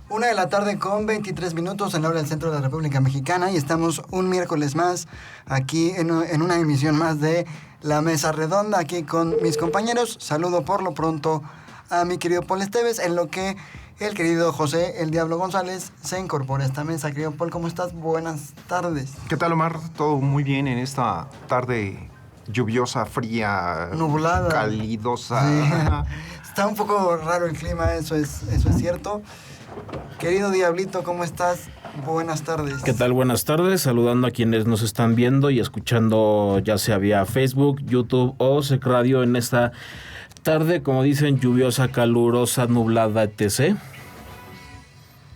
1:23 p.m. en la hora del centro de la República Mexicana y estamos un miércoles más aquí en una emisión más de La Mesa Redonda, aquí con mis compañeros. Saludo por lo pronto a mi querido Paul Esteves, en lo que el querido José El Diablo González se incorpora a esta mesa. Querido Paul, ¿cómo estás? Buenas tardes. ¿Qué tal, Omar? Todo muy bien en esta tarde lluviosa, fría, nublada, calidosa. Sí. Está un poco raro el clima, eso es cierto. Querido Diablito, ¿cómo estás? Buenas tardes. ¿Qué tal? Buenas tardes. Saludando a quienes nos están viendo y escuchando, ya sea vía Facebook, YouTube o Sec Radio en esta tarde, como dicen, lluviosa, calurosa, nublada, etc.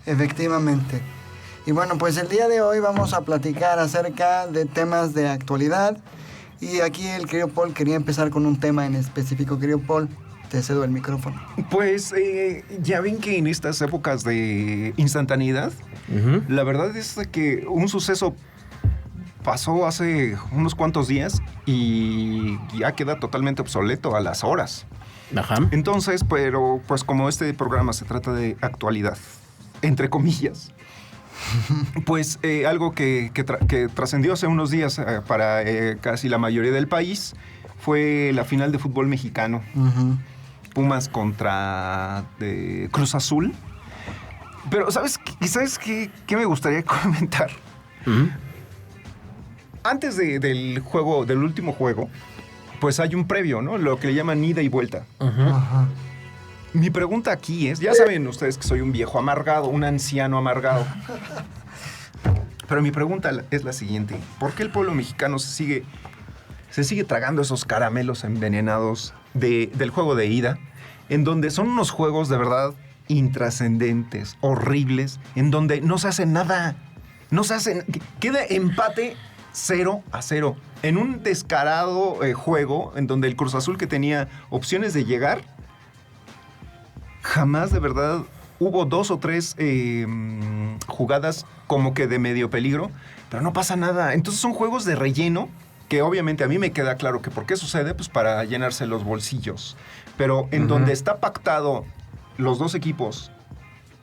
Efectivamente. Y bueno, pues el día de hoy vamos a platicar acerca de temas de actualidad. Y aquí el querido Paul quería empezar con un tema en específico. Querido Paul, te cedo el micrófono. Pues ya ven que en estas épocas de instantaneidad, la verdad es que un suceso pasó hace unos cuantos días y ya queda totalmente obsoleto a las horas. Ajá. Entonces, pero pues como este programa se trata de actualidad, entre comillas, pues algo que trascendió hace unos días para casi la mayoría del país fue la final de fútbol mexicano. Pumas contra Cruz Azul. Pero ¿sabes qué me gustaría comentar? Antes del juego, del último juego, pues hay un previo, ¿no? Lo que le llaman ida y vuelta. Mi pregunta aquí es, ya saben ustedes que soy un viejo amargado, un anciano amargado. Pero mi pregunta es la siguiente: ¿por qué el pueblo mexicano se sigue tragando esos caramelos envenenados del juego de ida, en donde son unos juegos de verdad intrascendentes, horribles, en donde no se hace nada, queda empate 0-0, en un descarado juego en donde el Cruz Azul, que tenía opciones de llegar, jamás de verdad hubo 2 o 3 jugadas como que de medio peligro, pero no pasa nada. Entonces son juegos de relleno que obviamente a mí me queda claro que por qué sucede, pues para llenarse los bolsillos. Pero en donde está pactado los dos equipos,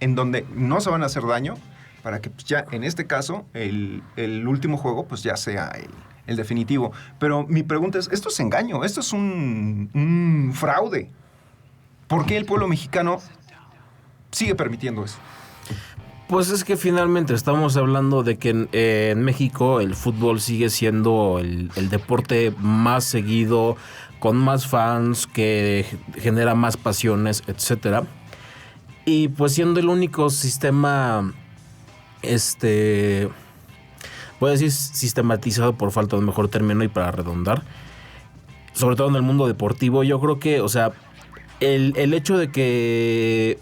en donde no se van a hacer daño, para que pues, ya en este caso el último juego pues ya sea el definitivo. Pero mi pregunta es, esto es engaño, esto es un fraude. ¿Por qué el pueblo mexicano sigue permitiendo eso? Pues es que finalmente estamos hablando de que en México el fútbol sigue siendo el deporte más seguido, con más fans, que genera más pasiones, etcétera. Y pues siendo el único sistema, voy a decir sistematizado por falta de un mejor término y para redondar, sobre todo en el mundo deportivo, yo creo que, o sea, el hecho de que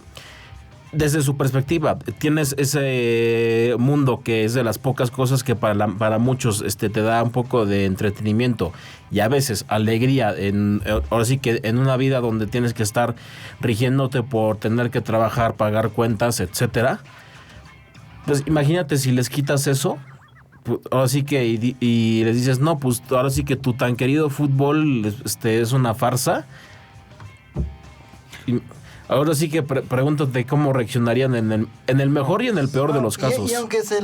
desde su perspectiva tienes ese mundo que es de las pocas cosas que para muchos te da un poco de entretenimiento y a veces alegría, ahora sí que en una vida donde tienes que estar rigiéndote por tener que trabajar, pagar cuentas, etcétera. Pues imagínate si les quitas eso, ahora sí que y les dices, no, pues ahora sí que tu tan querido fútbol es una farsa. Ahora sí que pregúntate cómo reaccionarían en el mejor y en el peor de los casos. Y aunque se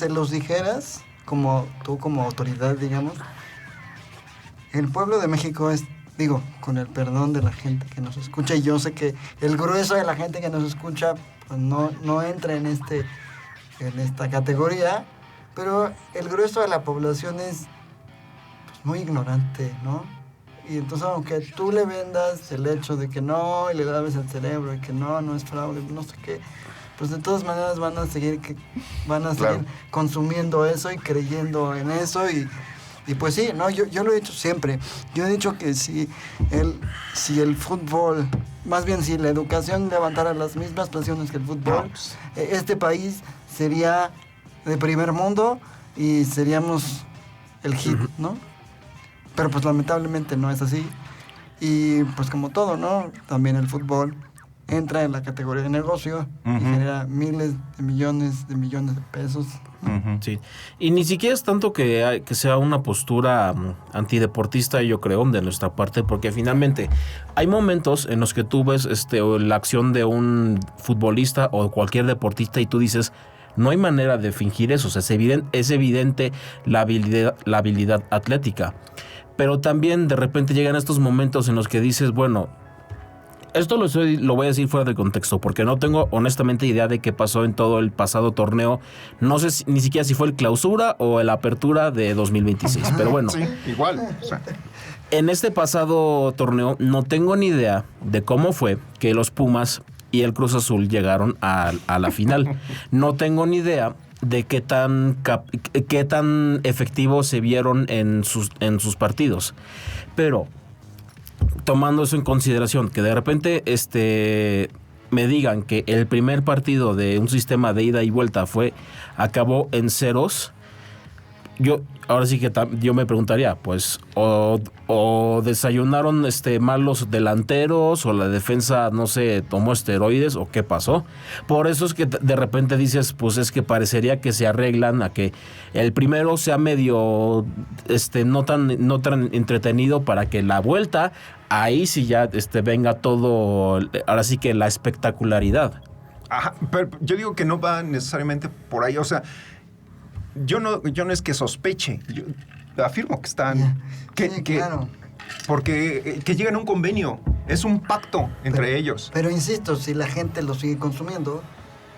los dijeras, como tú como autoridad, digamos, el pueblo de México es, digo, con el perdón de la gente que nos escucha, y yo sé que el grueso de la gente que nos escucha pues no entra en esta categoría, pero el grueso de la población es pues, muy ignorante, ¿no? Y entonces, aunque tú le vendas el hecho de que no, y le laves el cerebro, y que no es fraude, no sé qué, pues de todas maneras van a seguir Claro. consumiendo eso y creyendo en eso. Y pues sí, no, yo lo he dicho siempre. Yo he dicho que si el fútbol, más bien si la educación levantara las mismas pasiones que el fútbol, este país sería de primer mundo y seríamos el hit, ¿no? Pero pues lamentablemente no es así. Y pues como todo, ¿no? También el fútbol entra en la categoría de negocio y genera miles de millones de pesos. Sí. Y ni siquiera es tanto que sea una postura antideportista, yo creo, de nuestra parte, porque finalmente hay momentos en los que tú ves la acción de un futbolista o cualquier deportista y tú dices, no hay manera de fingir eso. O sea, es evidente la habilidad atlética. Pero también de repente llegan estos momentos en los que dices, bueno, esto lo voy a decir fuera de contexto, porque no tengo honestamente idea de qué pasó en todo el pasado torneo. No sé ni siquiera si fue el clausura o el apertura de 2026, pero bueno. Sí, igual. O sea. En este pasado torneo no tengo ni idea de cómo fue que los Pumas y el Cruz Azul llegaron a la final. No tengo ni idea de qué tan efectivos se vieron en sus partidos. Pero tomando eso en consideración, que de repente me digan que el primer partido de un sistema de ida y vuelta acabó en ceros, ahora sí que yo me preguntaría, pues, o desayunaron mal los delanteros, o la defensa, no sé, tomó esteroides, o qué pasó. Por eso es que de repente dices, pues es que parecería que se arreglan a que el primero sea medio, no tan entretenido, para que la vuelta, ahí sí ya venga todo, ahora sí que la espectacularidad. Ajá, pero yo digo que no va necesariamente por ahí, o sea, yo no es que sospeche, yo afirmo que están... Claro. Porque que llegan a un convenio, es un pacto entre ellos. Pero insisto, si la gente lo sigue consumiendo,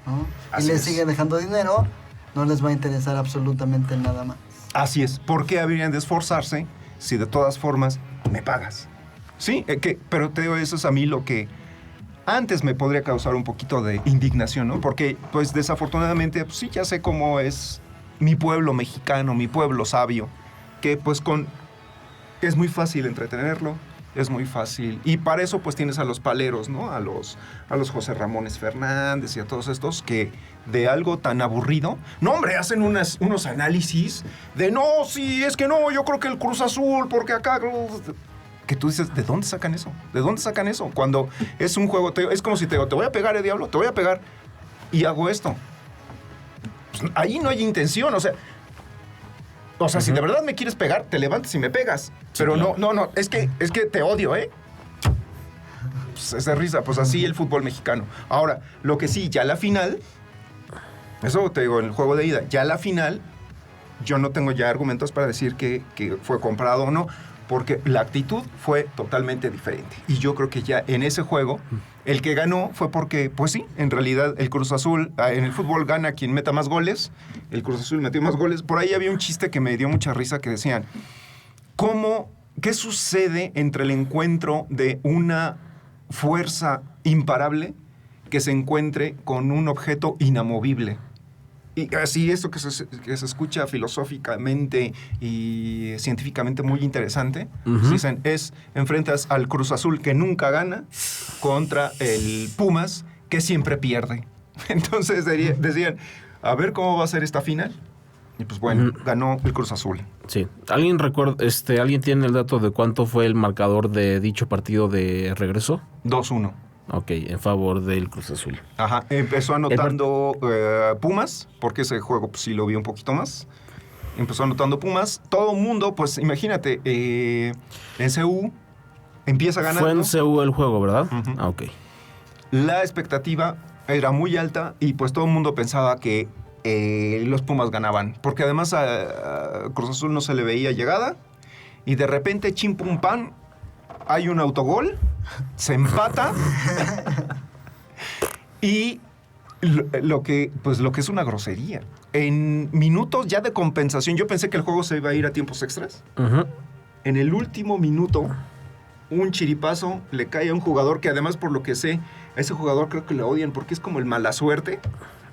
¿no? Y les sigue dejando dinero, no les va a interesar absolutamente nada más. Así es. ¿Por qué habrían de esforzarse si de todas formas me pagas? Sí, pero te digo, eso es a mí lo que antes me podría causar un poquito de indignación, ¿no? Porque, pues, desafortunadamente, pues, sí, ya sé cómo es mi pueblo mexicano, mi pueblo sabio, que, pues, es muy fácil entretenerlo, es muy fácil. Y para eso, pues, tienes a los paleros, ¿no? A los José Ramones Fernández y a todos estos que de algo tan aburrido, no, hombre, hacen unos análisis de, no, sí, es que no, yo creo que el Cruz Azul, porque acá... Que tú dices, ¿de dónde sacan eso? ¿De dónde sacan eso? Cuando es un juego, es como si te digo, te voy a pegar, diablo, te voy a pegar, y hago esto. Pues, ahí no hay intención, o sea, si de verdad me quieres pegar, te levantas y me pegas. Sí, pero claro. No, es que te odio, ¿eh? Pues es de risa, pues así el fútbol mexicano. Ahora, lo que sí, ya la final, eso te digo, en el juego de ida, ya la final, yo no tengo ya argumentos para decir que fue comprado o no, porque la actitud fue totalmente diferente. Y yo creo que ya en ese juego, el que ganó fue porque, pues sí, en realidad el Cruz Azul, en el fútbol gana quien meta más goles, el Cruz Azul metió más goles. Por ahí había un chiste que me dio mucha risa que decían, ¿qué sucede entre el encuentro de una fuerza imparable que se encuentre con un objeto inamovible? Y así esto que se escucha filosóficamente y científicamente muy interesante, dicen, enfrentas al Cruz Azul que nunca gana contra el Pumas que siempre pierde. Entonces decían, a ver cómo va a ser esta final. Y pues bueno, ganó el Cruz Azul. Sí. ¿Alguien tiene el dato de cuánto fue el marcador de dicho partido de regreso? 2-1. Ok, en favor del Cruz Azul. Ajá, empezó anotando Pumas, porque ese juego pues, sí lo vi un poquito más. Empezó anotando Pumas. Todo el mundo, pues imagínate, en CU empieza ganando. Fue en CU el juego, ¿verdad? Ah, ok. La expectativa era muy alta y pues todo el mundo pensaba que los Pumas ganaban. Porque además a Cruz Azul no se le veía llegada. Y de repente, chim pum pan, hay un autogol, se empata y lo que es una grosería. En minutos ya de compensación, yo pensé que el juego se iba a ir a tiempos extras. En el último minuto, un chiripazo le cae a un jugador que además, por lo que sé, a ese jugador creo que le odian porque es como el mala suerte.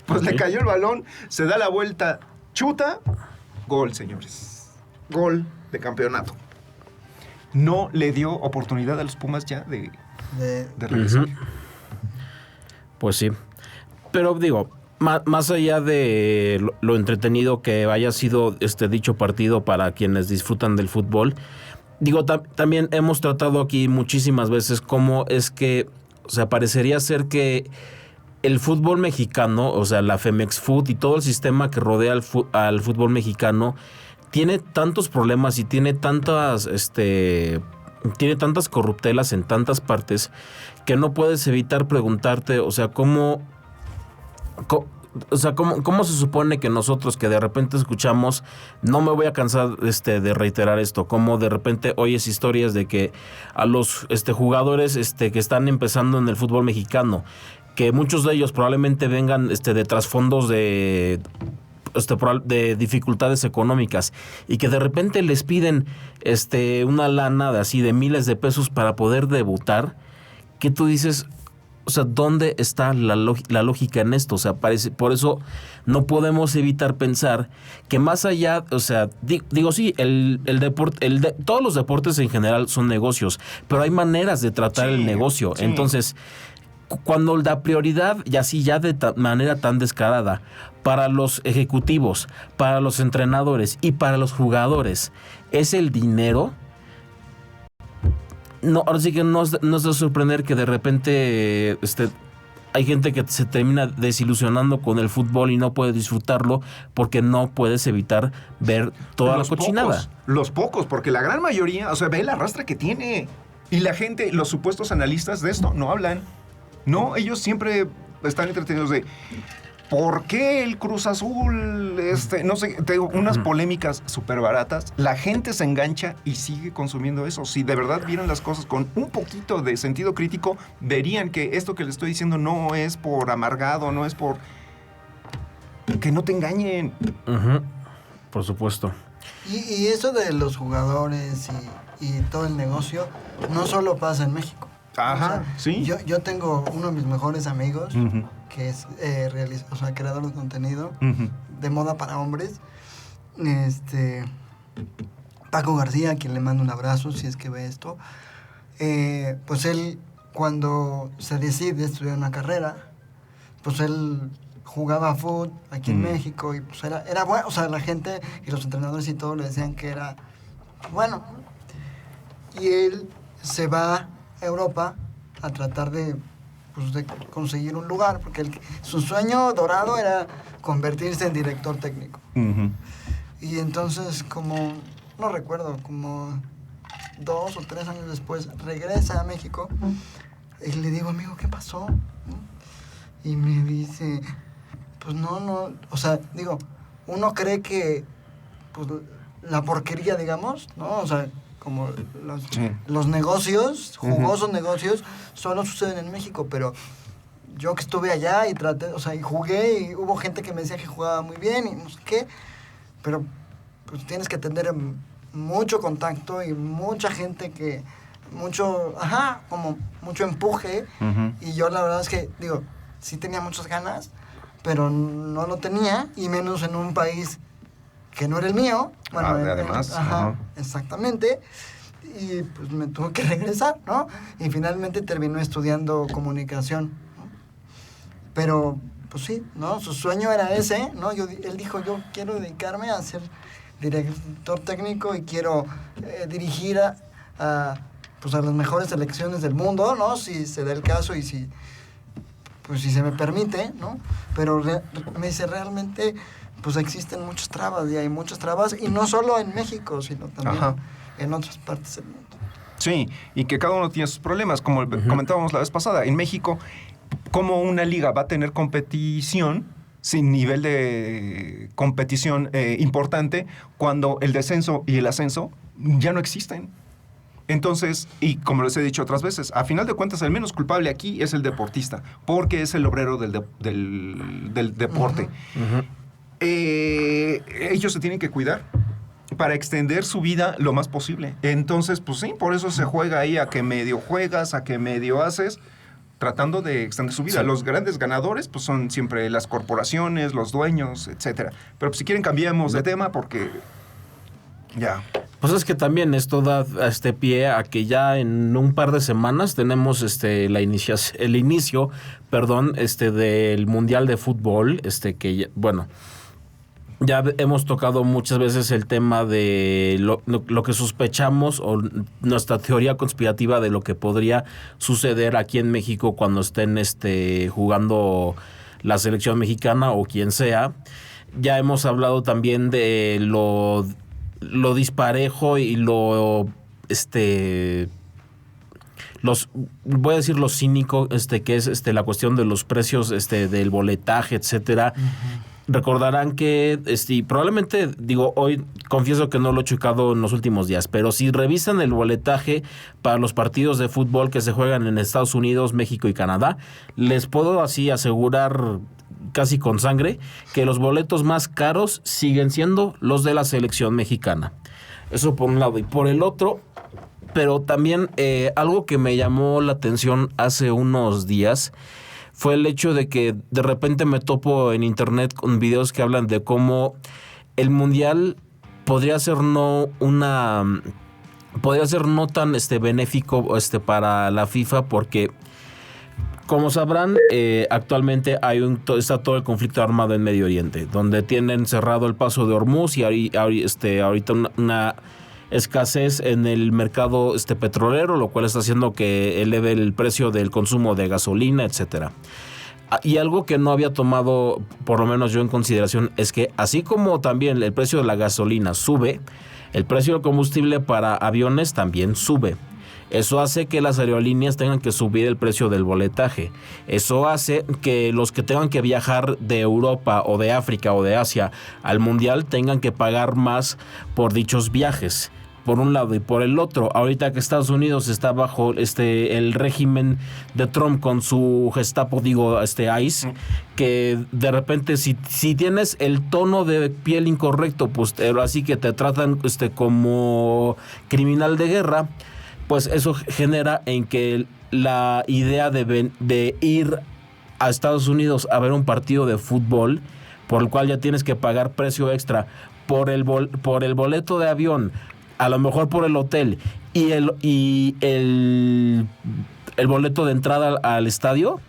Pues le cayó el balón, se da la vuelta, chuta, gol, señores. Gol de campeonato. No le dio oportunidad a los Pumas ya de regresar. Pues sí. Pero digo, más allá de lo entretenido que haya sido dicho partido para quienes disfrutan del fútbol, digo, también hemos tratado aquí muchísimas veces cómo es que O sea, parecería ser que el fútbol mexicano, o sea, la Femex Food y todo el sistema que rodea al fútbol mexicano tiene tantos problemas y tiene tantas corruptelas en tantas partes que no puedes evitar preguntarte, o sea, ¿cómo se supone que nosotros que de repente escuchamos, no me voy a cansar de reiterar esto, como de repente oyes historias de que a los jugadores que están empezando en el fútbol mexicano, que muchos de ellos probablemente vengan de trasfondos de dificultades económicas y que de repente les piden una lana de miles de pesos para poder debutar, que tú dices, o sea, ¿dónde está la lógica en esto? O sea, por eso no podemos evitar pensar que más allá, o sea, digo sí, el deporte, todos los deportes en general son negocios, pero hay maneras de tratar el negocio. Sí. Entonces, cuando la prioridad, y así ya de manera tan descarada, para los ejecutivos, para los entrenadores y para los jugadores, es el dinero. No, ahora sí que no es de sorprender que de repente hay gente que se termina desilusionando con el fútbol y no puede disfrutarlo porque no puedes evitar ver toda la cochinada. Los pocos, porque la gran mayoría, o sea, ve el arrastre que tiene. Y la gente, los supuestos analistas de esto, no hablan. No, ellos siempre están entretenidos de ¿por qué el Cruz Azul? No sé, te digo, unas polémicas súper baratas. La gente se engancha y sigue consumiendo eso. Si de verdad vieran las cosas con un poquito de sentido crítico, verían que esto que les estoy diciendo no es por amargado, no es por que no te engañen. Uh-huh. Por supuesto. Y eso de los jugadores y todo el negocio no solo pasa en México. Ajá, o sea, sí. Yo tengo uno de mis mejores amigos, uh-huh, que es creador de contenido, uh-huh, de moda para hombres. Paco García, a quien le mando un abrazo si es que ve esto. Pues él, cuando se decide estudiar una carrera, pues él jugaba fútbol aquí en México y pues era bueno. O sea, la gente y los entrenadores y todo le decían que era bueno. Y él se va Europa a tratar de conseguir un lugar, porque su sueño dorado era convertirse en director técnico. Uh-huh. Y entonces, como 2 o 3 años después, regresa a México y le digo, amigo, ¿qué pasó? Y me dice, pues no, o sea, digo, uno cree que pues, la porquería, digamos, ¿no? O sea, como los negocios, jugosos negocios, solo suceden en México, pero yo que estuve allá y traté, o sea, y jugué y hubo gente que me decía que jugaba muy bien y no sé qué, pero pues tienes que tener mucho contacto y mucha gente que, mucho empuje, uh-huh, y yo la verdad es que, digo, sí tenía muchas ganas, pero no lo tenía, y menos en un país que no era el mío. Bueno, además. Ajá, exactamente. Y pues me tuve que regresar, ¿no? Y finalmente terminó estudiando comunicación, ¿no? Pero, pues sí, ¿no? Su sueño era ese, ¿no? Él dijo, yo quiero dedicarme a ser director técnico y quiero dirigir a las mejores selecciones del mundo, ¿no? Si se da el caso y si se me permite, ¿no? Pero me dice, realmente pues existen muchas trabas, y hay muchas trabas, y no solo en México, sino también, ajá, en otras partes del mundo. Sí, y que cada uno tiene sus problemas, como uh-huh, comentábamos la vez pasada. En México, ¿cómo una liga va a tener competición sin nivel de competición importante cuando el descenso y el ascenso ya no existen? Entonces, y como les he dicho otras veces, a final de cuentas el menos culpable aquí es el deportista, porque es el obrero del deporte. Uh-huh. Ellos se tienen que cuidar para extender su vida lo más posible. Entonces, pues sí, por eso se juega ahí a que medio juegas, a que medio haces, tratando de extender su vida. Sí. Los grandes ganadores pues son siempre las corporaciones, los dueños, etcétera. Pero pues, si quieren cambiemos de tema porque ya. Pues es que también esto da pie a que ya en un par de semanas tenemos el inicio del Mundial de Fútbol, que bueno, ya hemos tocado muchas veces el tema de lo que sospechamos o nuestra teoría conspirativa de lo que podría suceder aquí en México cuando estén jugando la selección mexicana o quien sea. Ya hemos hablado también de lo disparejo y voy a decir lo cínico que es la cuestión de los precios del boletaje, etcétera. Uh-huh. Recordarán que probablemente, hoy confieso que no lo he checado en los últimos días, pero si revisan el boletaje para los partidos de fútbol que se juegan en Estados Unidos, México y Canadá, les puedo así asegurar casi con sangre que los boletos más caros siguen siendo los de la selección mexicana. Eso por un lado. Y por el otro, pero también algo que me llamó la atención hace unos días fue el hecho de que de repente me topo en internet con videos que hablan de cómo el mundial podría ser no tan benéfico para la FIFA, porque como sabrán, actualmente está todo el conflicto armado en Medio Oriente, donde tienen cerrado el paso de Hormuz y ahorita una escasez en el mercado petrolero, lo cual está haciendo que eleve el precio del consumo de gasolina, etcétera. Y algo que no había tomado, por lo menos yo en consideración, es que así como también el precio de la gasolina sube, el precio del combustible para aviones también sube. Eso hace que las aerolíneas tengan que subir el precio del boletaje. Eso hace que los que tengan que viajar de Europa o de África o de Asia al Mundial tengan que pagar más por dichos viajes. Por un lado, y por el otro, ahorita que Estados Unidos está bajo el régimen de Trump con su Gestapo, ICE, que de repente si tienes el tono de piel incorrecto, pues así que te tratan como criminal de guerra, pues eso genera en que la idea de ir a Estados Unidos a ver un partido de fútbol, por el cual ya tienes que pagar precio extra por el boleto de avión, a lo mejor por el hotel y el boleto de entrada al estadio,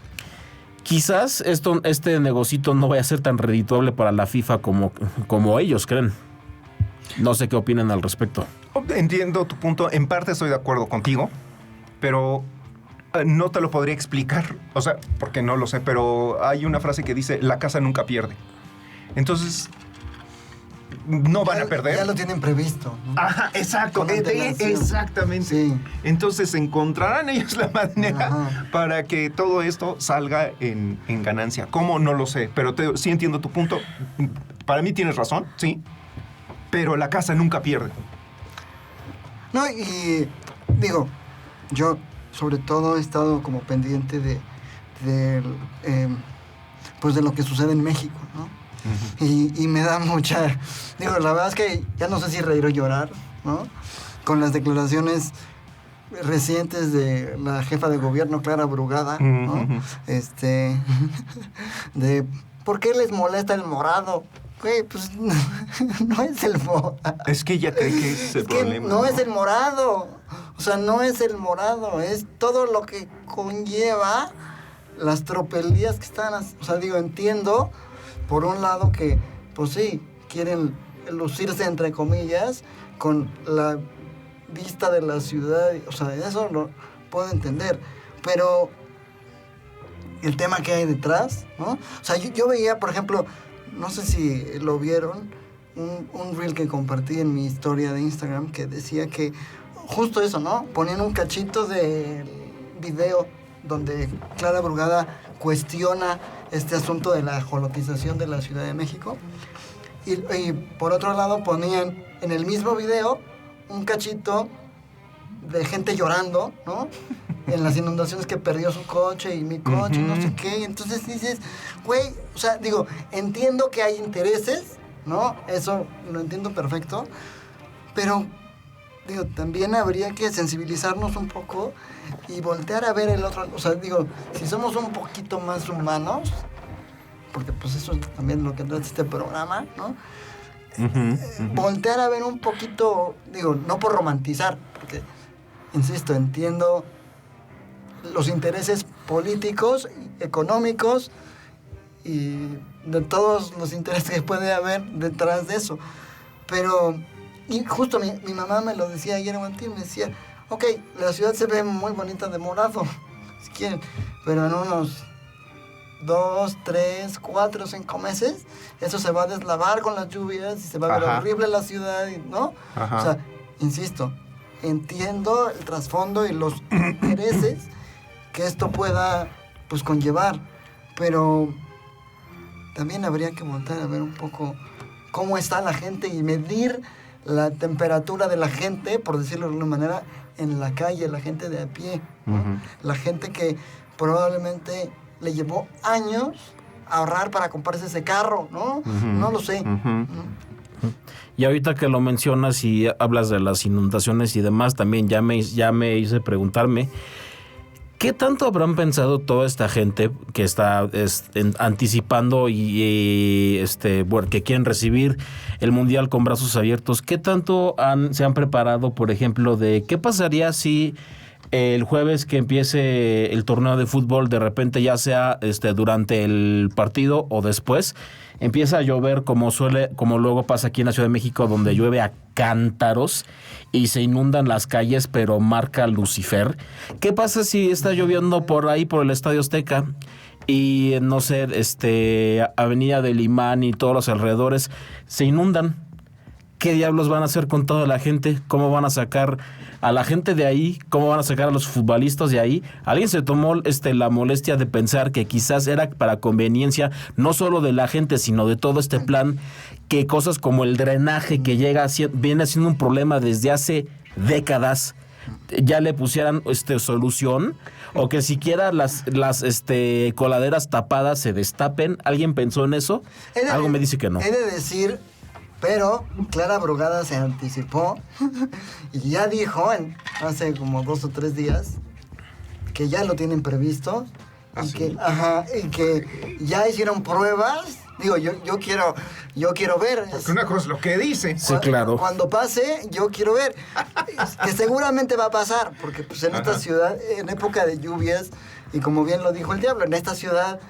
quizás este negocito no vaya a ser tan redituable para la FIFA como ellos creen. No sé qué opinan al respecto. Entiendo tu punto, en parte estoy de acuerdo contigo, pero no te lo podría explicar, o sea, porque no lo sé, pero hay una frase que dice, la casa nunca pierde. Entonces, no van a perder. Ya lo tienen previsto, ¿no? Ajá, exacto, exactamente. Sí. Entonces encontrarán ellos la manera para que todo esto salga en ganancia. ¿Cómo? No lo sé, pero sí entiendo tu punto. Para mí tienes razón, sí, pero la casa nunca pierde. No, y yo sobre todo he estado como pendiente de lo que sucede en México, ¿no? Uh-huh. Y me da mucha... la verdad es que ya no sé si reír o llorar, ¿no? Con las declaraciones recientes de la jefa de gobierno, Clara Brugada, ¿no? Uh-huh. De ¿por qué les molesta el morado? Güey, pues no es el morado. Es que ella cree que es el problema. No es el morado. O sea, no es el morado. Es todo lo que conlleva las tropelías que están... O sea, entiendo, por un lado, que, pues sí, quieren lucirse, entre comillas, con la vista de la ciudad. O sea, eso lo puedo entender. Pero el tema que hay detrás, ¿no? O sea, yo veía, por ejemplo... No sé si lo vieron, un reel que compartí en mi historia de Instagram que decía que justo eso, ¿no? Ponían un cachito del video donde Clara Brugada cuestiona este asunto de la ajolotización de la Ciudad de México. Y por otro lado ponían en el mismo video un cachito de gente llorando, ¿no? En las inundaciones que perdió su coche y mi coche, no sé qué. Y entonces dices, güey, o sea, entiendo que hay intereses, ¿no? Eso lo entiendo perfecto. Pero, también habría que sensibilizarnos un poco y voltear a ver el otro. O sea, si somos un poquito más humanos, porque pues eso es también lo que trata este programa, ¿no? Voltear a ver un poquito, no por romantizar, porque, insisto, entiendo los intereses políticos, económicos y de todos los intereses que puede haber detrás de eso. Pero, y justo mi mamá me lo decía ayer en Guantil, me decía, ok, la ciudad se ve muy bonita de morado, si quieren, pero en unos 2, 3, 4, 5 meses, eso se va a deslavar con las lluvias y se va a ver horrible la ciudad, ¿no? Ajá. O sea, insisto, entiendo el trasfondo y los intereses que esto pueda, pues, conllevar, pero también habría que voltar a ver un poco cómo está la gente y medir la temperatura de la gente, por decirlo de alguna manera, en la calle, la gente de a pie, ¿no? La gente que probablemente le llevó años ahorrar para comprarse ese carro, ¿no? No lo sé. Y ahorita que lo mencionas y hablas de las inundaciones y demás, también ya me hice preguntarme, ¿qué tanto habrán pensado toda esta gente que está anticipando y que quieren recibir el Mundial con brazos abiertos? ¿Qué tanto se han preparado, por ejemplo, de qué pasaría si el jueves que empiece el torneo de fútbol, de repente, ya sea durante el partido o después, empieza a llover como luego pasa aquí en la Ciudad de México, donde llueve a cántaros y se inundan las calles, pero marca Lucifer? ¿Qué pasa si está lloviendo por ahí, por el Estadio Azteca, y no sé, Avenida del Imán y todos los alrededores se inundan? ¿Qué diablos van a hacer con toda la gente? ¿Cómo van a sacar a la gente de ahí? ¿Cómo van a sacar a los futbolistas de ahí? Alguien se tomó la molestia de pensar que quizás era para conveniencia no solo de la gente, sino de todo este plan, que cosas como el drenaje que viene siendo un problema desde hace décadas, ya le pusieran solución, o que siquiera las coladeras tapadas se destapen. ¿Alguien pensó en eso? Algo me dice que no. He de decir, pero Clara Brugada se anticipó y ya dijo hace como 2 o 3 días que ya lo tienen previsto y que ya hicieron pruebas. Digo, yo quiero ver. Porque una cosa es lo que dice. Sí, claro. Cuando pase, yo quiero ver. Que seguramente va a pasar, porque pues en esta ciudad, en época de lluvias, y como bien lo dijo el diablo, en esta ciudad,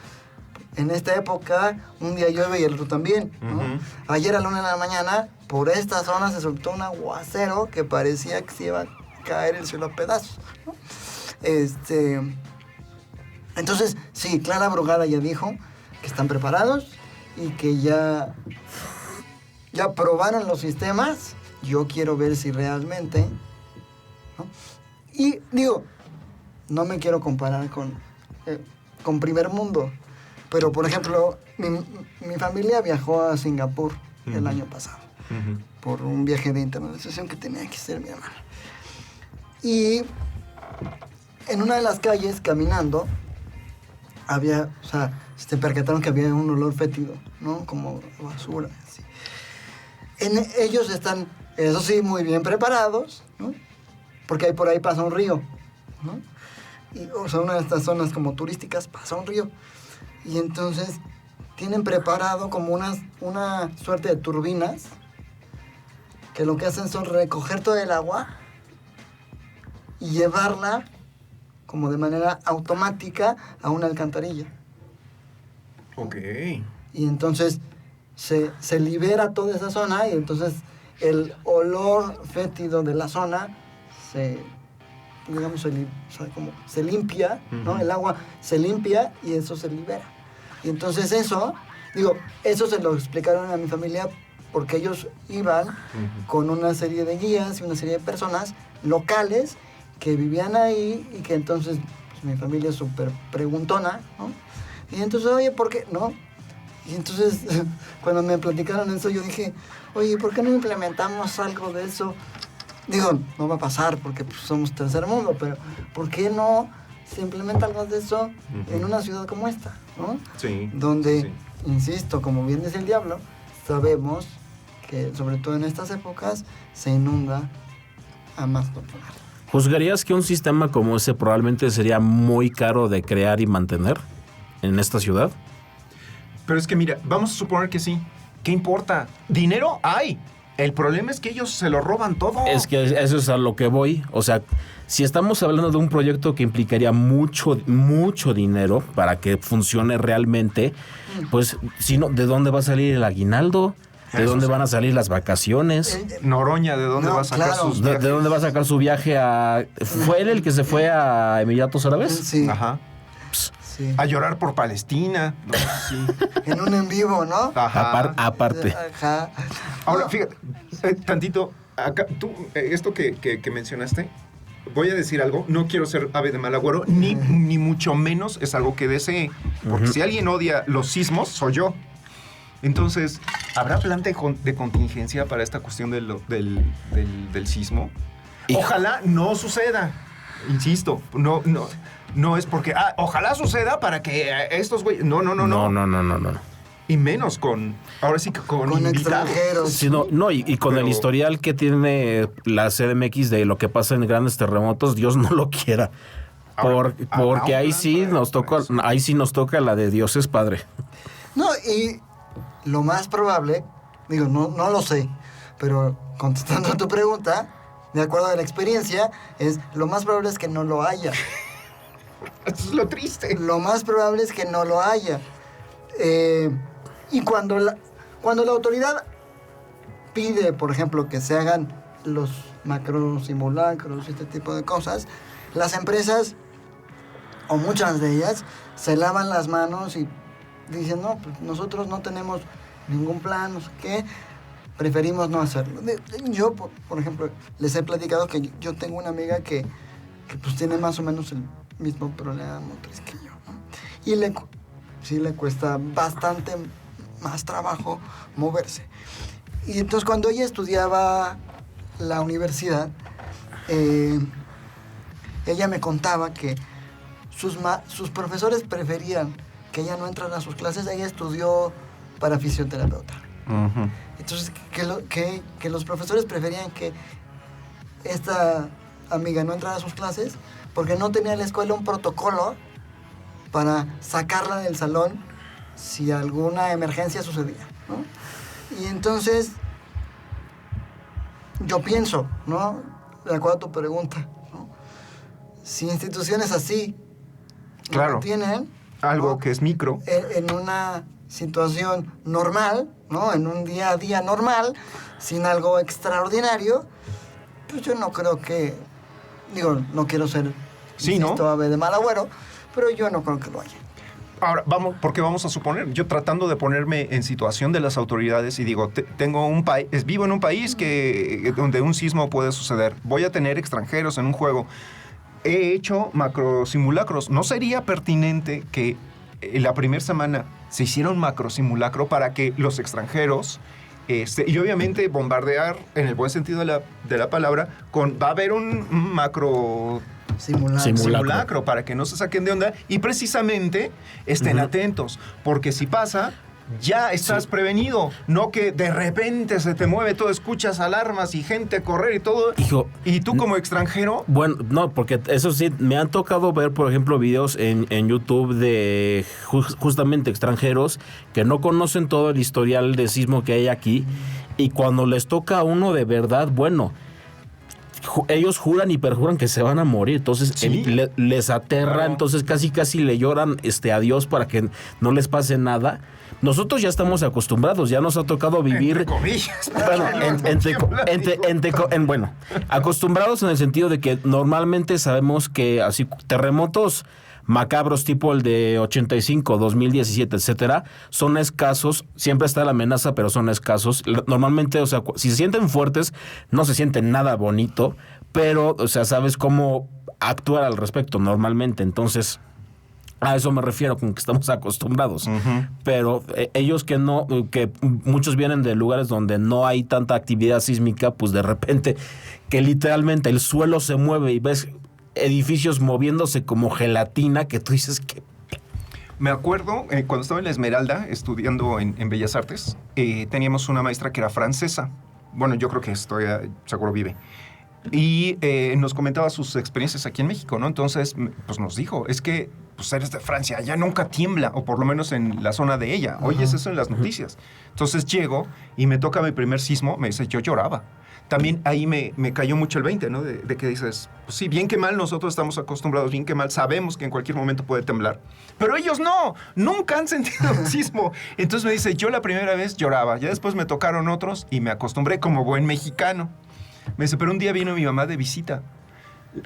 en esta época, un día llueve y el otro también, ¿no? Ayer a la 1 de la mañana, por esta zona se soltó un aguacero que parecía que se iba a caer el cielo a pedazos, ¿no? Entonces, sí, Clara Brugada ya dijo que están preparados y que ya probaron los sistemas. Yo quiero ver si realmente, ¿no? Y digo, no me quiero comparar con primer mundo, pero por ejemplo, mi familia viajó a Singapur el año pasado por un viaje de internacionalización que tenía que hacer mi hermana. Y en una de las calles, caminando, se percataron que había un olor fétido, ¿no? Como basura, así. Ellos están, eso sí, muy bien preparados, ¿no? Porque por ahí pasa un río, ¿no? Una de estas zonas como turísticas, pasa un río. Y entonces tienen preparado como una suerte de turbinas que lo que hacen son recoger todo el agua y llevarla como de manera automática a una alcantarilla. Ok. Y entonces se libera toda esa zona y entonces el olor fétido de la zona se limpia, ¿no? El agua se limpia y eso se libera. Y entonces eso se lo explicaron a mi familia porque ellos iban con una serie de guías y una serie de personas locales que vivían ahí y que entonces pues, mi familia es súper preguntona, ¿no? Y entonces, oye, ¿por qué? ¿No? Y entonces, cuando me platicaron eso, yo dije, oye, ¿por qué no implementamos algo de eso? Digo, no va a pasar porque pues, somos tercer mundo, pero ¿por qué no se implementa algo de eso en una ciudad como esta, ¿no? Sí. Donde, insisto, como bien dice el diablo, sabemos que, sobre todo en estas épocas, se inunda a más no poder. ¿Juzgarías que un sistema como ese probablemente sería muy caro de crear y mantener en esta ciudad? Pero es que mira, vamos a suponer que sí. ¿Qué importa? ¿Dinero? ¡Hay! El problema es que ellos se lo roban todo. Es que eso es a lo que voy. O sea, si estamos hablando de un proyecto que implicaría mucho dinero para que funcione realmente, pues, si no, ¿de dónde va a salir el aguinaldo? ¿De dónde van a salir las vacaciones? Noroña, ¿de dónde va a sacar sus viajes? ¿De dónde va a sacar su viaje a...? ¿Fue él el que se fue a Emiratos Árabes? Sí. Ajá. Sí. A llorar por Palestina. No, sí. En un en vivo, ¿no? Ajá. Aparte. Ajá. Ahora, No, fíjate, tantito, acá, tú, esto que mencionaste, voy a decir algo, no quiero ser ave de mal agüero, ni mucho menos es algo que desee, porque si alguien odia los sismos, soy yo. Entonces, ¿habrá plan de contingencia para esta cuestión del sismo? Ojalá no suceda, insisto, no es porque, ojalá suceda para que estos güeyes, no. No. Y menos con, ahora sí que con invitados. extranjeros. Sí, no, y con el historial que tiene la CDMX de lo que pasa en grandes terremotos, Dios no lo quiera. Porque ahí sí nos toca la de Dios es Padre. No, y lo más probable, digo, no lo sé, pero contestando a tu pregunta, de acuerdo a la experiencia, lo más probable es que no lo haya. Esto es lo triste. Lo más probable es que no lo haya. Y cuando la autoridad pide, por ejemplo, que se hagan los macro simulacros y este tipo de cosas, las empresas, o muchas de ellas, se lavan las manos y dicen, no, pues nosotros no tenemos ningún plan, no sé qué, preferimos no hacerlo. Yo, por ejemplo, les he platicado que yo tengo una amiga que pues tiene más o menos el mismo problema motriz que yo, ¿no? Y sí le cuesta bastante más trabajo moverse. Y entonces cuando ella estudiaba la universidad, ella me contaba que sus profesores preferían que ella no entrara a sus clases. Ella estudió para fisioterapeuta. Uh-huh. Entonces, que los profesores preferían que esta amiga no entrara a sus clases porque no tenía en la escuela un protocolo para sacarla del salón si alguna emergencia sucedía, ¿no? Y entonces, yo pienso, ¿no? De acuerdo a tu pregunta, ¿no? Si instituciones así claro, tienen algo, ¿no? que es micro, en una situación normal, ¿no? En un día a día normal, sin algo extraordinario, pues yo no creo que, digo, no quiero ser, sí, insisto, ¿no? ave de mal agüero, pero yo no creo que lo haya. Ahora, porque vamos a suponer, yo tratando de ponerme en situación de las autoridades y digo, tengo un país, vivo en un país donde un sismo puede suceder, voy a tener extranjeros en un juego, he hecho macro simulacros, ¿no sería pertinente que en la primera semana se hiciera un macro simulacro para que los extranjeros, y obviamente bombardear, en el buen sentido de la palabra, va a haber un macro simulacro para que no se saquen de onda y precisamente estén atentos, porque si pasa, ya estás prevenido, no que de repente se te mueve todo, escuchas alarmas y gente correr y todo. Hijo, y tú como extranjero... Bueno, no, porque eso sí, me han tocado ver, por ejemplo, videos en YouTube de justamente extranjeros que no conocen todo el historial de sismo que hay aquí y cuando les toca a uno de verdad, bueno, ellos juran y perjuran que se van a morir, entonces ¿sí? Les aterra, claro. Entonces casi le lloran a Dios para que no les pase nada. Nosotros ya estamos acostumbrados, ya nos ha tocado vivir... Entre comillas. Bueno, bueno, acostumbrados en el sentido de que normalmente sabemos que así terremotos macabros tipo el de 85, 2017, etcétera, son escasos, siempre está la amenaza, pero son escasos. Normalmente, o sea, si se sienten fuertes, no se siente nada bonito, pero, o sea, sabes cómo actuar al respecto normalmente, entonces... A eso me refiero, con que estamos acostumbrados. Uh-huh. Pero ellos que muchos vienen de lugares donde no hay tanta actividad sísmica, pues de repente que literalmente el suelo se mueve y ves edificios moviéndose como gelatina, que tú dices que... Me acuerdo, cuando estaba en la Esmeralda, estudiando en Bellas Artes, teníamos una maestra que era francesa. Bueno, yo creo que seguro vive. Y nos comentaba sus experiencias aquí en México, ¿no? Entonces, pues nos dijo, es que pues eres de Francia, allá nunca tiembla, o por lo menos en la zona de ella. Oyes eso en las noticias. Entonces llego y me toca mi primer sismo, me dice, yo lloraba. También ahí me cayó mucho el 20, ¿no? De que dices, pues sí, bien que mal nosotros estamos acostumbrados, bien que mal sabemos que en cualquier momento puede temblar. Pero ellos no, nunca han sentido un sismo. Entonces me dice, yo la primera vez lloraba, ya después me tocaron otros y me acostumbré como buen mexicano. Me dice, pero un día vino mi mamá de visita,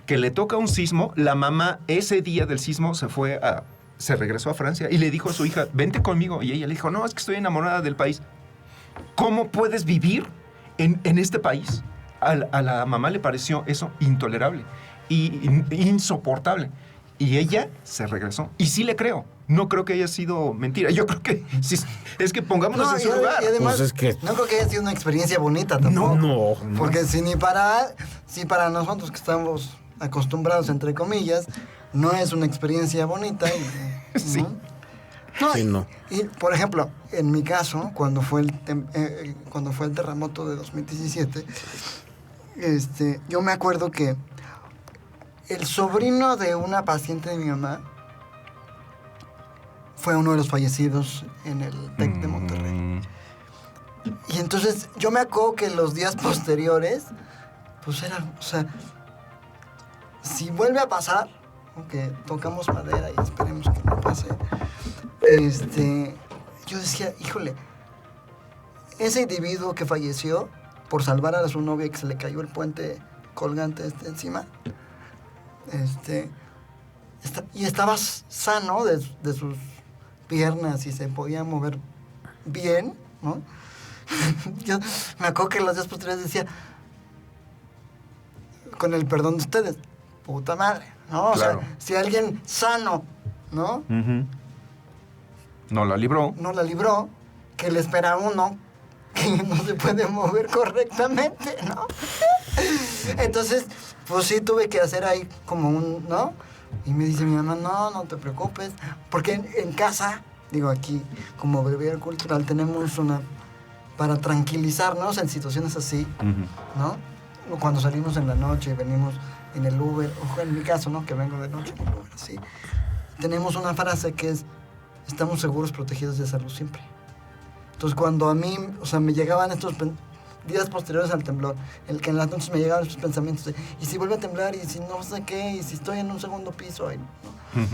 que le toca un sismo, la mamá ese día del sismo se regresó a Francia y le dijo a su hija, vente conmigo. Y ella le dijo, no, es que estoy enamorada del país. ¿Cómo puedes vivir en este país? A la mamá le pareció eso intolerable y insoportable. Y ella se regresó. Y sí le creo. No creo que haya sido mentira. Yo creo que sí, es que pongámonos en su lugar. Y además, Pues es que... no creo que haya sido una experiencia bonita tampoco. No. Porque si para nosotros que estamos acostumbrados, entre comillas, no es una experiencia bonita. Sí. ¿no? No, Sí, no. Y, por ejemplo, en mi caso, cuando fue el terremoto de 2017, yo me acuerdo que el sobrino de una paciente de mi mamá fue uno de los fallecidos en el TEC de Monterrey. Y entonces yo me acuerdo que los días posteriores, pues eran, o sea, si vuelve a pasar, aunque tocamos madera y esperemos que no pase, yo decía, híjole, ese individuo que falleció por salvar a su novia que se le cayó el puente colgante encima, y estaba sano de sus piernas y se podía mover bien, ¿no? Yo me acuerdo que los días posteriores decía, con el perdón de ustedes, puta madre, ¿no? O Claro. sea, si alguien sano, ¿no? No la libró. No la libró, que le espera a uno que no se puede mover correctamente, ¿no? Entonces, pues sí tuve que hacer ahí como ¿no? Y me dice mi mamá, no te preocupes, porque en casa, digo aquí, como breviario cultural, tenemos para tranquilizarnos en situaciones así, ¿no? Cuando salimos en la noche y venimos en el Uber, o en mi caso, ¿no? Que vengo de noche en el Uber, así. Tenemos una frase que es, estamos seguros, protegidos de salud siempre. Entonces, cuando a mí, o sea, me llegaban estos días posteriores al temblor, el que en las noches me llegaban estos pensamientos de, ¿y si vuelve a temblar? ¿Y si no sé qué? ¿Y si estoy en un segundo piso? ¿no?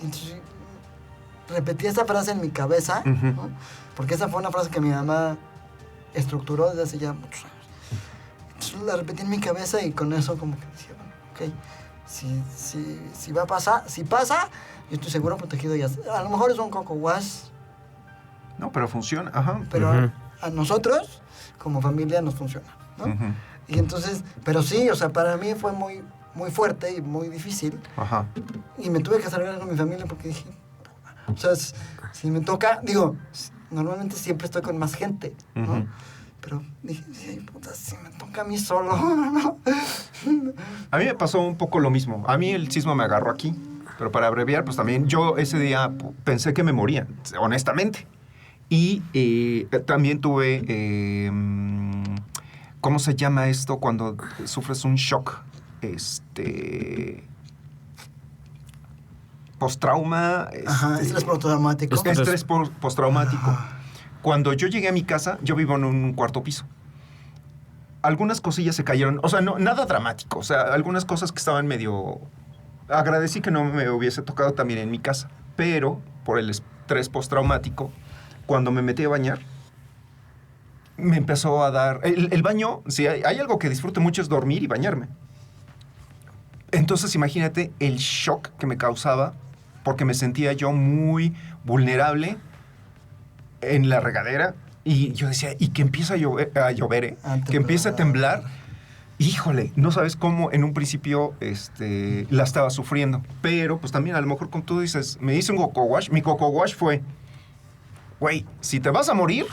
Entonces, repetí esa frase en mi cabeza, ¿no? Porque esa fue una frase que mi mamá estructuró desde hace ya muchos años. Entonces, la repetí en mi cabeza y con eso como que decía, bueno, ok, si va a pasar, si pasa, yo estoy seguro protegido ya. A lo mejor es un coco wash, No, pero funciona. Ajá. pero a nosotros, como familia, nos funciona, ¿no? Y entonces, pero sí, o sea, para mí fue muy, muy fuerte y muy difícil. Ajá. Y me tuve que acercar con mi familia porque dije, o sea, si me toca, digo, normalmente siempre estoy con más gente, ¿no? Pero dije, sí, puta, si me toca a mí solo, ¿no? A mí me pasó un poco lo mismo. A mí el sismo me agarró aquí. Pero para abreviar, pues también yo ese día pensé que me moría, honestamente. Y también tuve, ¿cómo se llama esto cuando sufres un shock? Postrauma. Ajá, estrés postraumático. Estrés postraumático. Cuando yo llegué a mi casa, yo vivo en un cuarto piso. Algunas cosillas se cayeron, o sea, no, nada dramático, o sea, algunas cosas que estaban medio... Agradecí que no me hubiese tocado también en mi casa, pero por el estrés postraumático, cuando me metí a bañar, me empezó a dar... El baño, si hay algo que disfruto mucho es dormir y bañarme. Entonces imagínate el shock que me causaba, porque me sentía yo muy vulnerable en la regadera, y yo decía, y que empieza a llover, que empieza a temblar. Híjole, no sabes cómo en un principio la estaba sufriendo. Pero, pues también a lo mejor, como tú dices, me hice un coco wash. Mi coco wash fue, güey, si te vas a morir...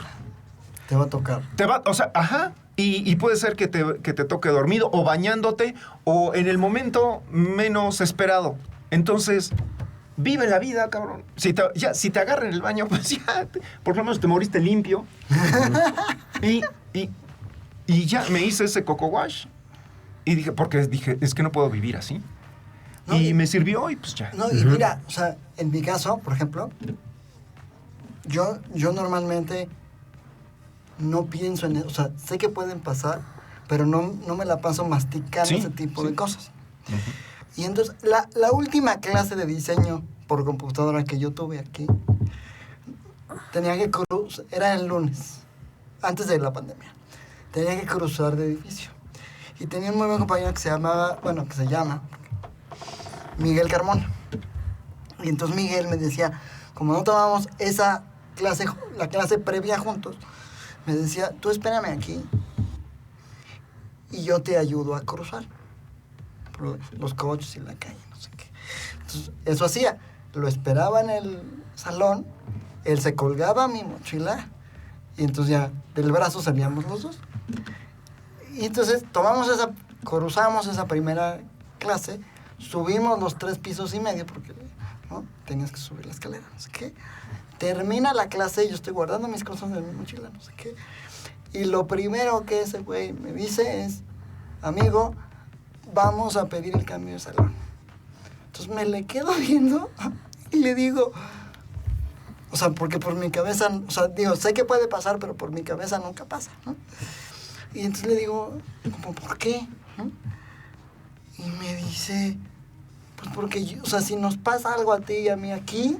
Te va a tocar. O sea, ajá. Y puede ser que te toque dormido o bañándote o en el momento menos esperado. Entonces, vive la vida, cabrón. Si te agarran en el baño, pues ya, por lo menos te moriste limpio. Y ya me hice ese coco wash. Y dije, es que no puedo vivir así. No, y me sirvió y pues ya. No, y mira, o sea, en mi caso, por ejemplo, yo normalmente no pienso en eso. O sea, sé que pueden pasar, pero no me la paso masticando ese tipo de cosas. Y entonces, la última clase de diseño por computadora que yo tuve aquí, tenía que cruzar, era el lunes, antes de la pandemia. Tenía que cruzar de edificio. Y tenía un muy buen compañero que se llama Miguel Carmona. Y entonces Miguel me decía, como no tomábamos esa clase, la clase previa juntos, me decía, tú espérame aquí y yo te ayudo a cruzar por los coches y la calle, no sé qué. Entonces, eso hacía, lo esperaba en el salón, él se colgaba mi mochila y entonces ya del brazo salíamos los dos. Y entonces cruzamos esa primera clase, subimos los 3 pisos y medio porque ¿no? Tenías que subir la escalera, no sé qué. Termina la clase y yo estoy guardando mis cosas en mi mochila, no sé qué. Y lo primero que ese güey me dice es, amigo, vamos a pedir el cambio de salón. Entonces me le quedo viendo y le digo, o sea, porque por mi cabeza, o sea, digo, sé que puede pasar, pero por mi cabeza nunca pasa, ¿no? Y entonces le digo, ¿por qué? ¿no? Y me dice, pues porque, o sea, si nos pasa algo a ti y a mí aquí,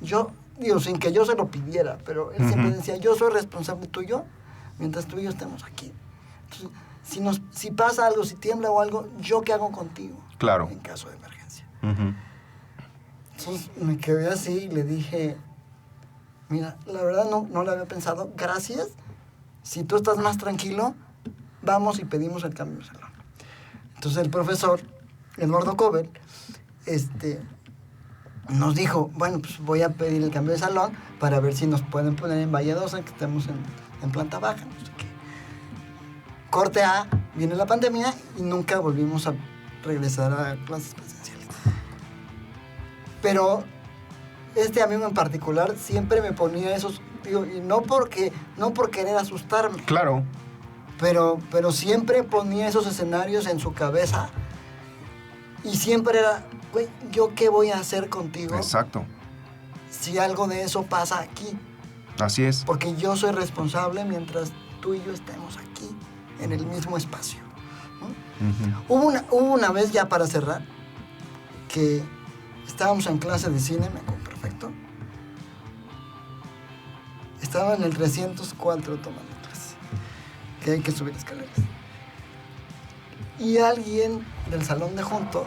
yo, digo, sin que yo se lo pidiera, pero él siempre decía, yo soy responsable tuyo mientras tú y yo estemos aquí. Entonces, si pasa algo, si tiembla o algo, ¿yo qué hago contigo? Claro. En caso de emergencia. Entonces me quedé así y le dije, mira, la verdad no lo había pensado, gracias. Si tú estás más tranquilo, vamos y pedimos el cambio de salón. Entonces el profesor, el Gordo Cover, nos dijo, bueno, pues voy a pedir el cambio de salón para ver si nos pueden poner en Valle 12, que estemos en planta baja, no sé qué. Corte A, viene la pandemia y nunca volvimos a regresar a clases presenciales. Pero este amigo en particular siempre me ponía esos, digo, y no por querer asustarme. Claro. Pero siempre ponía esos escenarios en su cabeza y siempre era, güey, ¿yo qué voy a hacer contigo? Exacto. Si algo de eso pasa aquí. Así es. Porque yo soy responsable mientras tú y yo estemos aquí, en el mismo espacio, ¿no? Hubo una vez, ya para cerrar, que estábamos en clase de cine, me acuerdo perfecto. Estaba en el 304 tomando clase, que hay que subir escaleras. Y alguien del salón de junto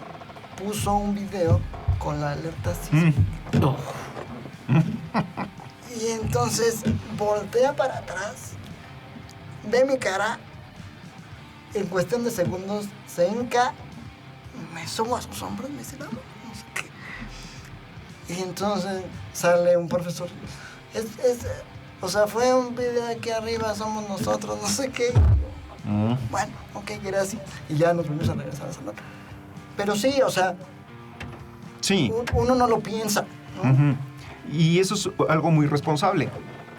puso un video con la alerta sísmica. Y entonces voltea para atrás, ve mi cara, en cuestión de segundos se hinca, me subo a sus hombros y me dice, no sé qué. Y entonces sale un profesor, o sea, fue un video aquí arriba, somos nosotros, no sé qué. Bueno, ok, gracias. Y ya nos vamos a regresar a salón. Pero sí, o sea, sí. Uno no lo piensa, ¿no? Y eso es algo muy responsable.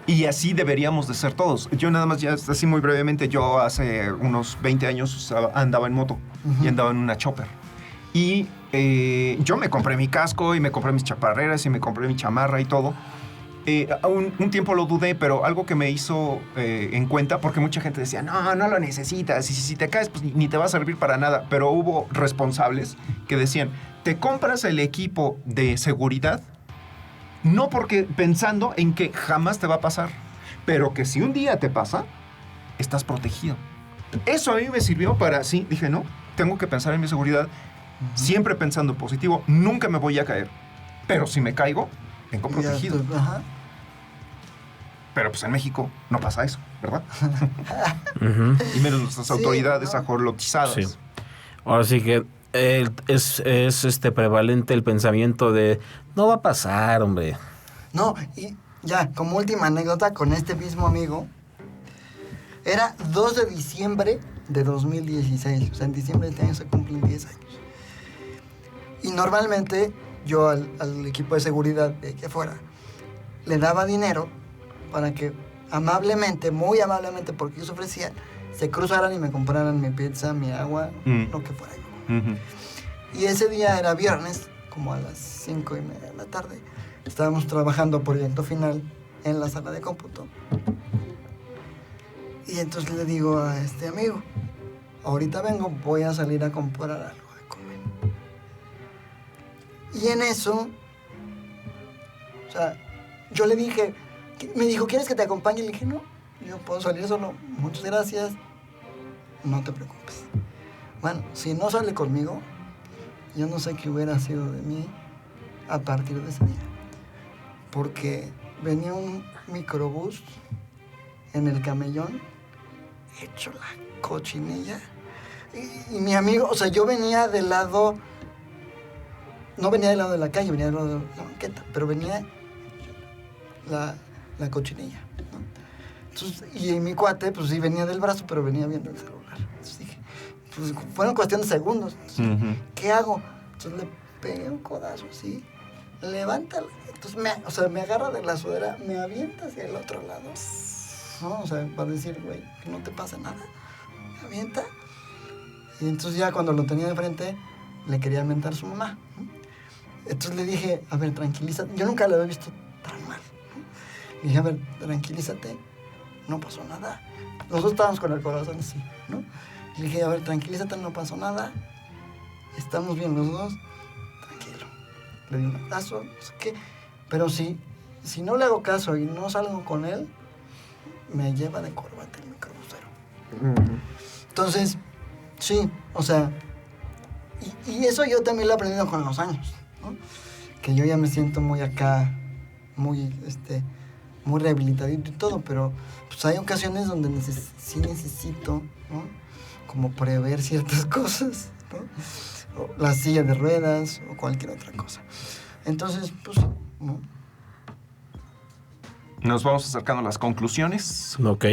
Y así deberíamos de ser todos. Yo nada más, ya así muy brevemente, yo hace unos 20 años andaba en moto y andaba en una chopper. Y yo me compré mi casco y me compré mis chaparreras y me compré mi chamarra y todo. Un tiempo lo dudé, pero algo que me hizo en cuenta, porque mucha gente decía, no lo necesitas, y si te caes, pues ni te va a servir para nada. Pero hubo responsables que decían, te compras el equipo de seguridad, no porque pensando en que jamás te va a pasar, pero que si un día te pasa, estás protegido. Eso a mí me sirvió para, sí, dije, no, tengo que pensar en mi seguridad, siempre pensando positivo, nunca me voy a caer, pero si me caigo, vengo protegido. Pero pues en México no pasa eso, ¿verdad? Y menos nuestras autoridades ajolotizadas. Sí. Ahora sí que es prevalente el pensamiento de no va a pasar, hombre. No, y ya, como última anécdota con este mismo amigo, era 2 de diciembre de 2016, o sea, en diciembre de este año se cumplen 10 años. Y normalmente yo al equipo de seguridad de aquí afuera le daba dinero para que amablemente, muy amablemente, porque ellos ofrecían, se cruzaran y me compraran mi pizza, mi agua, lo que fuera. Y ese día era viernes, como a las 5:30 de la tarde. Estábamos trabajando proyecto final en la sala de cómputo. Y entonces le digo a este amigo, ahorita vengo, voy a salir a comprar algo de comer. Y en eso, o sea, yo le dije, me dijo, ¿quieres que te acompañe? Le dije, no, yo puedo salir solo, muchas gracias, no te preocupes. Bueno, si no sale conmigo, yo no sé qué hubiera sido de mí a partir de ese día. Porque venía un microbús en el camellón, hecho la cochinilla. Y mi amigo, o sea, yo venía del lado, no venía del lado de la calle, venía del lado de la banqueta, pero venía la cochinilla, ¿no? Entonces, y mi cuate, pues sí venía del brazo, pero venía viendo el celular. Entonces dije, pues fueron cuestión de segundos. Entonces, ¿qué hago? Entonces le pegué un codazo así, levántala. Entonces me agarra de la sudadera, me avienta hacia el otro lado, ¿no? O sea, para decir, güey, que no te pasa nada. Me avienta. Y entonces ya cuando lo tenía de frente, le quería mentar a su mamá, ¿no? Entonces le dije, a ver, tranquilízate. Yo nunca la había visto tan mal, ¿no? Le dije, a ver, tranquilízate, no pasó nada. Los dos estábamos con el corazón así, ¿no? Le dije, a ver, tranquilízate, no pasó nada. Estamos bien los dos, tranquilo. Le di un abrazo, no sé qué. Pero si no le hago caso y no salgo con él, me lleva de corbata el microbusero. Entonces, sí, o sea, y eso yo también lo he aprendido con los años, ¿no? Que yo ya me siento muy acá, muy rehabilitadito y todo, pero pues hay ocasiones donde sí necesito, ¿no? Como prever ciertas cosas, ¿no? O la silla de ruedas o cualquier otra cosa. Entonces, pues, ¿no? Nos vamos acercando a las conclusiones. Ok.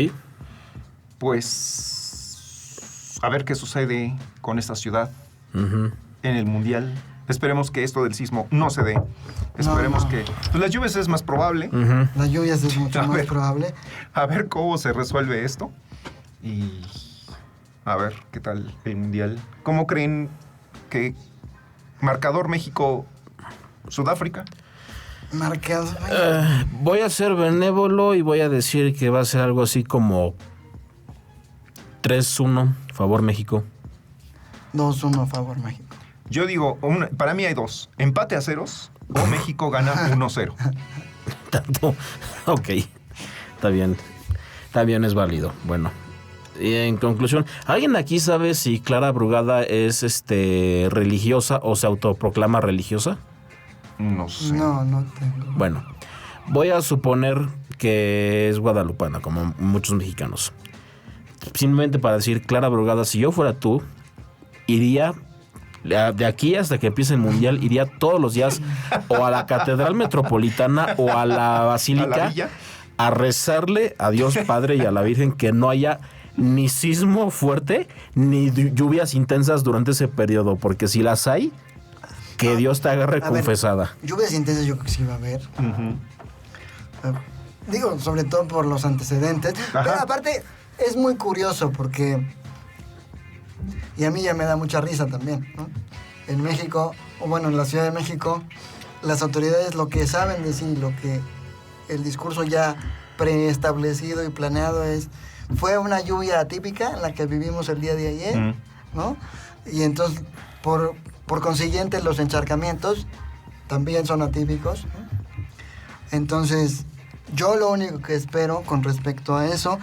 Pues a ver qué sucede con esta ciudad en el Mundial. Esperemos que esto del sismo no se dé. Esperemos que... Pues las lluvias es más probable. Las lluvias es mucho más probable. A ver cómo se resuelve esto. Y a ver qué tal el Mundial. ¿Cómo creen que marcador México-Sudáfrica? Marcador. Voy a ser benévolo y voy a decir que va a ser algo así como 3-1, favor México. 2-1, favor México. Yo digo, para mí hay dos. Empate a ceros o México gana 1-0. Tanto. Ok. Está bien. Está bien, es válido. Bueno. Y en conclusión, ¿alguien aquí sabe si Clara Brugada es religiosa o se autoproclama religiosa? No sé. No tengo. Bueno, voy a suponer que es guadalupana, como muchos mexicanos. Simplemente para decir, Clara Brugada, si yo fuera tú, iría de aquí hasta que empiece el Mundial, iría todos los días o a la Catedral Metropolitana o a la Basílica a rezarle a Dios Padre y a la Virgen que no haya ni sismo fuerte ni lluvias intensas durante ese periodo, porque si las hay, que Dios te agarre confesada. Lluvias intensas yo creo que sí va a haber. Digo, sobre todo por los antecedentes. Ajá. Pero aparte, es muy curioso porque... Y a mí ya me da mucha risa también, ¿no? En México, o bueno, en la Ciudad de México, las autoridades lo que saben decir, lo que el discurso ya preestablecido y planeado es... Fue una lluvia atípica en la que vivimos el día de ayer, ¿no? Y entonces, por consiguiente, los encharcamientos también son atípicos, ¿no? Entonces, yo lo único que espero con respecto a eso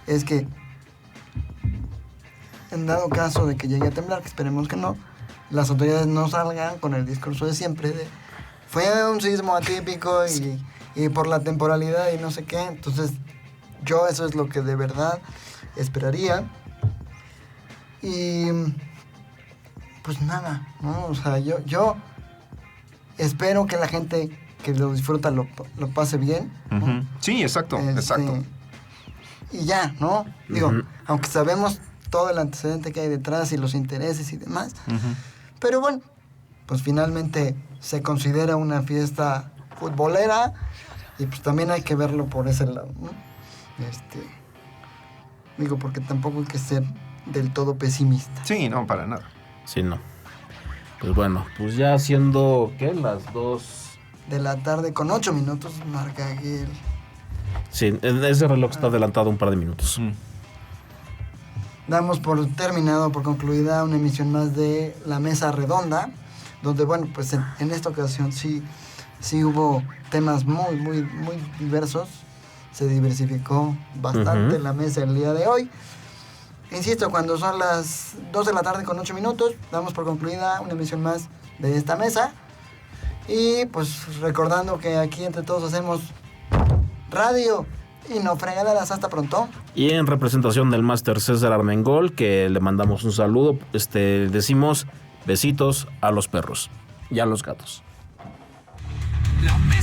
es que, en dado caso de que llegue a temblar, que esperemos que no, las autoridades no salgan con el discurso de siempre de fue un sismo atípico y por la temporalidad y no sé qué. Entonces, yo eso es lo que de verdad esperaría. Y pues nada, ¿no? O sea, yo espero que la gente que lo disfruta lo pase bien, ¿no? Sí, exacto. Y ya, ¿no? Digo, aunque sabemos todo el antecedente que hay detrás y los intereses y demás, pero bueno, pues finalmente se considera una fiesta futbolera y pues también hay que verlo por ese lado, ¿no? Digo, porque tampoco hay que ser del todo pesimista. Sí, no, para nada. Sí, no. Pues bueno, pues ya siendo, ¿qué? Las 2. De la tarde con 8 minutos, marca Gael. Sí, ese reloj está adelantado un par de minutos. Damos por terminado, por concluida una emisión más de La Mesa Redonda, donde, bueno, pues en esta ocasión sí hubo temas muy diversos. Se diversificó bastante la mesa el día de hoy. Insisto, cuando son las 2 de la tarde con 8 minutos, damos por concluida una emisión más de esta mesa. Y pues recordando que aquí entre todos hacemos radio y no fregaderas. Hasta pronto. Y en representación del máster César Armengol, que le mandamos un saludo, decimos besitos a los perros y a los gatos. La mesa.